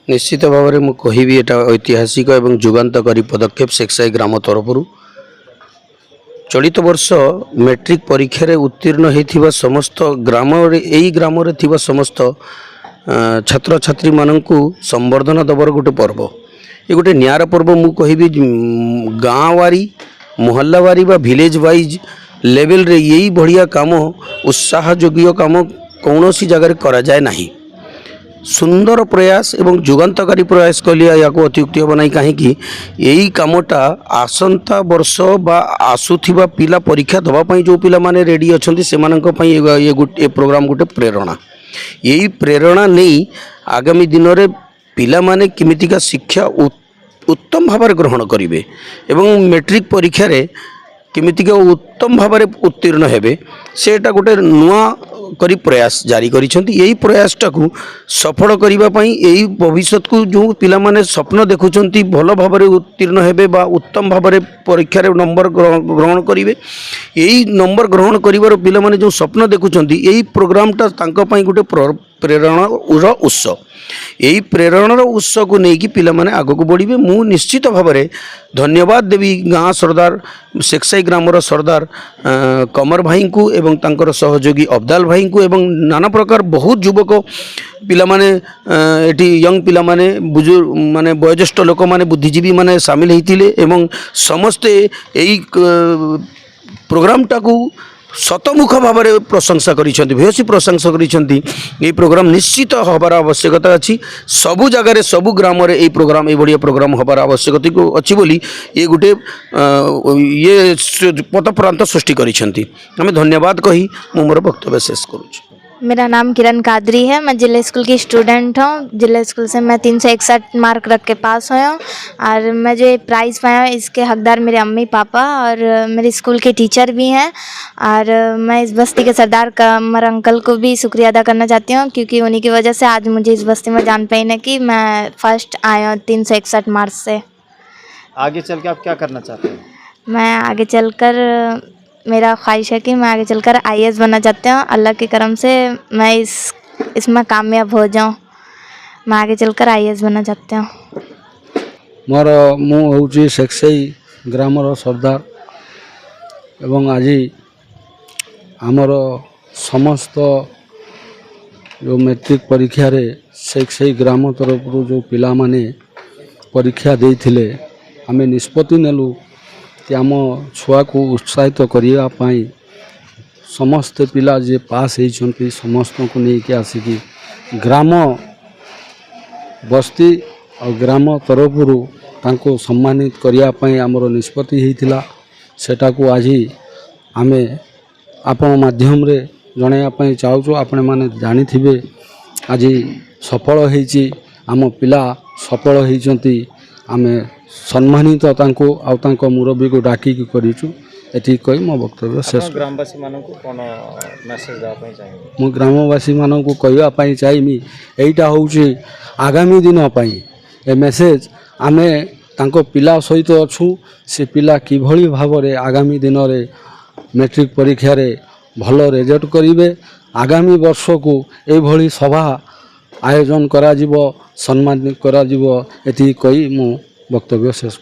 निश्चित भाव में मुझे एटा ऐतिहासिक एवं जुगान्तकारी पदक्षेप शेखसाई ग्राम तरफ चलित वर्ष मैट्रिक परीक्षा उत्तीर्ण होता समस्त ग्राम ग्राम समस्त छात्र छात्री मानू संबर्धना दबर गोटे पर्व ये गोटे न्यार पर्व मुझे गाँवारी मोहल्लावारी बा विलेज वाइज लेवल रे यही बढ़िया काम उत्साह जोग्य काम कौन सी जगह करा जाए नहीं। सुंदर प्रयास एवं जुगान्तकारी प्रयास कहलिए या अत्युक्ति हम ना कहीं यही कामटा आसंता वर्ष बा आसुथिबा पिला परीक्षा दवापाई जो पिला माने रेडी अच्छा से ये प्रोग्राम गोटे प्रेरणा यही प्रेरणा नहीं आगामी दिन में पिला माने किमितिका शिक्षा उत्तम भाव ग्रहण करेंगे एवं मैट्रिक परीक्षा रे किमितिका उत्तम भाव उत्तीर्ण हेबे सेटा गोटे नुआ करी प्रयास जारी करिसेंती। यही प्रयासटा को सफल करिबा पई यही भविष्य को जो पिला माने स्वप्न देखुचंती भल भाव उत्तीर्ण हेबे बा उत्तम भाव परीक्षा रे नंबर ग्रहण करिवे यही नंबर ग्रहण करिवार पिला माने जो स्वप्न देखुचंती यही प्रोग्रामटा तांका पई गोटे प्रेरणा उत्स यही प्रेरणार उत्स को लेकिन पिला माने आग को बढ़े मु निश्चित भाव में धन्यवाद देवी गाँ सरदार शेखसाई ग्रामर सरदार कमर भाई को एवं तांकर सहयोगी अब्दाल भाई को एवं नाना प्रकार बहुत युवक पिला माने एटी यंग पिला माने बुजुर्ग माने वयोज्येष्ठ लोक माने बुद्धिजीवी माने सामिल होते एवं समस्ते यही प्रोग्रामटा को शतमुख भाव में प्रशंसा करी प्रशंसा करी प्रोग्राम निश्चित हबार आवश्यकता अच्छी सबु जगार सबु ग्राम रे ये प्रोग्राम ये बढ़िया प्रोग्राम हबार आवश्यकता अच्छी बोली ये गोटे ये पथप्रांत सृष्टि करी धन्यवाद कही मु मोर वक्तव्य शेष करुँच। मेरा नाम किरण कादरी है। मैं जिला स्कूल की स्टूडेंट हूँ। जिला स्कूल से मैं 361 मार्क रख के पास हुई हूँ और मैं जो प्राइज़ पाया हूँ इसके हकदार मेरे अम्मी पापा और मेरे स्कूल के टीचर भी हैं और मैं इस बस्ती के सरदार कमर अंकल को भी शुक्रिया अदा करना चाहती हूँ क्योंकि उन्हीं की वजह से आज मुझे इस बस्ती में जान पाई कि मैं फर्स्ट आया हूँ 361 मार्क्स से। आगे चल के आप क्या करना चाहते हैं? मैं आगे चलकर मेरा ख्वाहिश है कि मैं आगे चलकर आईएएस बनना चाहती हूँ। अल्लाह के करम से मैं इसमें कामयाब हो जाऊँ। मैं आगे चलकर आईएएस बनना चाहती हूँ। मोर हूँ शेखसाई ग्रामर सरदार एवं आज आमर समस्त जो मैट्रिक परीक्षा रे शेखसाई ग्राम तरफ जो पिला माने परीक्षा देइथिले आमे निष्पत्ति नेलु कि आम छुआ को उत्साहित करने समस्त पिला जे पास होती समस्त को लेकिन आसिकी ग्राम बस्ती और ग्राम तरफ सम्मानित करने आमर निष्पत्ति होता सेटा को आज आमे आपण माध्यम रे जनवाई चाहूँ। आपण मैंने जानी थे आज सफल होती आम पिला सफल होती आमे सम्मानित तांको मुरब्बी को डाकिकी करूँ। एटी कही मो वक्तव्य शेष। ग्रामवासी मानू कौन मेसेज देवाई चाहिए? मु ग्रामवासी मानू कहवाई चाहिए यहीटा हूँ आगामी दिन ए मेसेज आमे तांको पिला सहित अच्छू से पिला किभली भाव में आगामी दिन में मैट्रिक परीक्षा रे भल रिजल्ट करेंगे। आगामी वर्ष को यही सभा आयोजन करा सम्मानित करा एति कही मो वक्तव्य शेष।